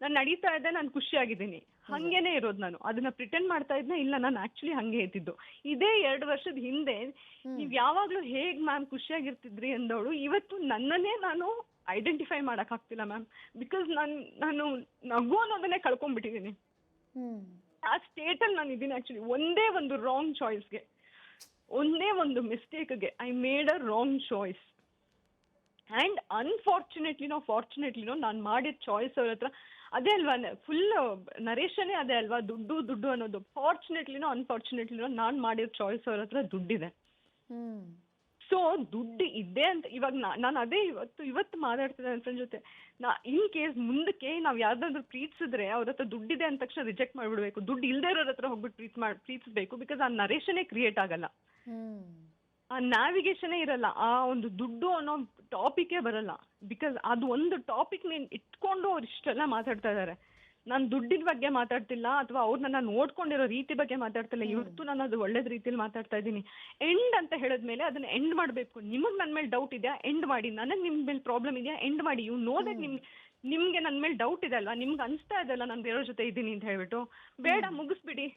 ನಾನು ನಡೀತಾ ಇದ್ದೆ, ನಾನು ಖುಷಿಯಾಗಿದ್ದೀನಿ, ಹಂಗೇನೆ ಇರೋದು ನಾನು. ಅದನ್ನ ಪ್ರಿಟೆಂಡ್ ಮಾಡ್ತಾ ಇದ್ನ ಇಲ್ಲ, ನಾನು ಆಕ್ಚುಲಿ ಹಂಗೆ ಇದ್ದಿದ್ದು. ಇದೇ 2 ವರ್ಷದ ಹಿಂದೆ ನೀವ್ ಯಾವಾಗ್ಲೂ ಹೇಗ್ ಮ್ಯಾಮ್ ಖುಷಿಯಾಗಿರ್ತಿದ್ರಿ ಅಂದವಳು ಇವತ್ತು ನನ್ನನ್ನೇ ನಾನು ಐಡೆಂಟಿಫೈ ಮಾಡಕ್ ಆಗ್ತಿಲ್ಲ ಮ್ಯಾಮ್. ಬಿಕಾಸ್ ನಾನು ನಗು ಅನ್ನೋದನ್ನೇ ಕಳ್ಕೊಂಡ್ಬಿಟ್ಟಿದ್ದೀನಿ. ಆ ಸ್ಟೇಟ್ ಅಲ್ಲಿ ನಾನು ಇದ್ದೀನಿ. ಆಕ್ಚುಲಿ ಒಂದೇ ಒಂದು ರಾಂಗ್ ಚಾಯ್ಸ್ಗೆ, ಒಂದೇ ಒಂದು ಮಿಸ್ಟೇಕ್ಗೆ I made a wrong choice. And ಫಾರ್ಚುನೇಟ್ಲಿನೋ ನಾನು ಮಾಡಿದ ಚಾಯ್ಸ್ ಅವ್ರ ಹತ್ರ ಅದೇ ಅಲ್ವಾ, ಫುಲ್ ನರೇಶನೇ ಅದೇ ಅಲ್ವಾ, ದುಡ್ಡು ಅನ್ನೋದು. ಅನ್ಫಾರ್ಚುನೇಟ್ಲಿನೋ ನಾನು ಮಾಡಿರೋ ಚಾಯ್ಸ್ ಅವ್ರ ಹತ್ರ ದುಡ್ಡಿದೆ. ಸೊ ದುಡ್ಡು ಇದೆ ಅಂತ ಇವಾಗ ನಾನು ಅದೇ ಇವತ್ತು ಮಾತಾಡ್ತಿದ್ದೆ ನನ್ನ ಫ್ರೆಂಡ್ ಜೊತೆ. ಇನ್ ಕೇಸ್ ಮುಂದಕ್ಕೆ ನಾವ್ ಯಾವ್ದಾದ್ರು ಪ್ರೀತಿಸಿದ್ರೆ ಅವ್ರ ಹತ್ರ ದುಡ್ಡಿದೆ ಅಂದ ತಕ್ಷಣ ರಿಜೆಕ್ಟ್ ಮಾಡ್ಬಿಡ್ಬೇಕು, ದುಡ್ಡು ಇಲ್ದೇ ಇರೋರ ಹತ್ರ ಹೋಗ್ಬಿಟ್ಟು ಪ್ರೀತಿಸ್ಬೇಕು. ಬಿಕಾಸ್ ಆ ನರೇಶನೇ ಕ್ರಿಯೇಟ್ ಆಗಲ್ಲ, ಆ ನ್ಯಾವಿಗೇಷನೇ ಇರಲ್ಲ, ಆ ಒಂದು ದುಡ್ಡು ಅನ್ನೋ ಟಾಪಿಕೇ ಬರಲ್ಲ. ಬಿಕಾಸ್ ಅದು ಒಂದು ಟಾಪಿಕ್ ನೀನ್ ಇಟ್ಕೊಂಡು ಅವ್ರು ಇಷ್ಟೆಲ್ಲ ಮಾತಾಡ್ತಾ ಇದಾರೆ. ನಾನು ದುಡ್ಡಿನ ಬಗ್ಗೆ ಮಾತಾಡ್ತಿಲ್ಲ, ಅಥವಾ ಅವ್ರು ನನ್ನ ನೋಡ್ಕೊಂಡಿರೋ ರೀತಿ ಬಗ್ಗೆ ಮಾತಾಡ್ತಿಲ್ಲ. ಇವತ್ತು ನಾನು ಅದು ಒಳ್ಳೇದ್ ರೀತಿಯಲ್ಲಿ ಮಾತಾಡ್ತಾ ಇದ್ದೀನಿ. ಎಂಡ್ ಅಂತ ಹೇಳಿದ್ಮೇಲೆ ಅದನ್ನ ಎಂಡ್ ಮಾಡ್ಬೇಕು. ನಿಮಗ್ ನನ್ ಮೇಲೆ ಡೌಟ್ ಇದೆಯಾ, ಎಂಡ್ ಮಾಡಿ. ನನಗ್ ನಿಮ್ ಮೇಲೆ ಪ್ರಾಬ್ಲಮ್ ಇದೆಯಾ, ಎಂಡ್ ಮಾಡಿ. ಇವ್ ನೋದಕ್ ನಿಮ್ಗೆ ನನ್ ಮೇಲೆ ಡೌಟ್ ಇದೆ ಅಲ್ವಾ, ನಿಮ್ಗೆ ಅನ್ಸ್ತಾ ಇದೆಲ್ಲ ನಾನು ಬೇರೆಯವ್ರ ಜೊತೆ ಇದ್ದೀನಿ ಅಂತ ಹೇಳ್ಬಿಟ್ಟು, ಬೇಡ ಮುಗಿಸ್ಬಿಡಿ.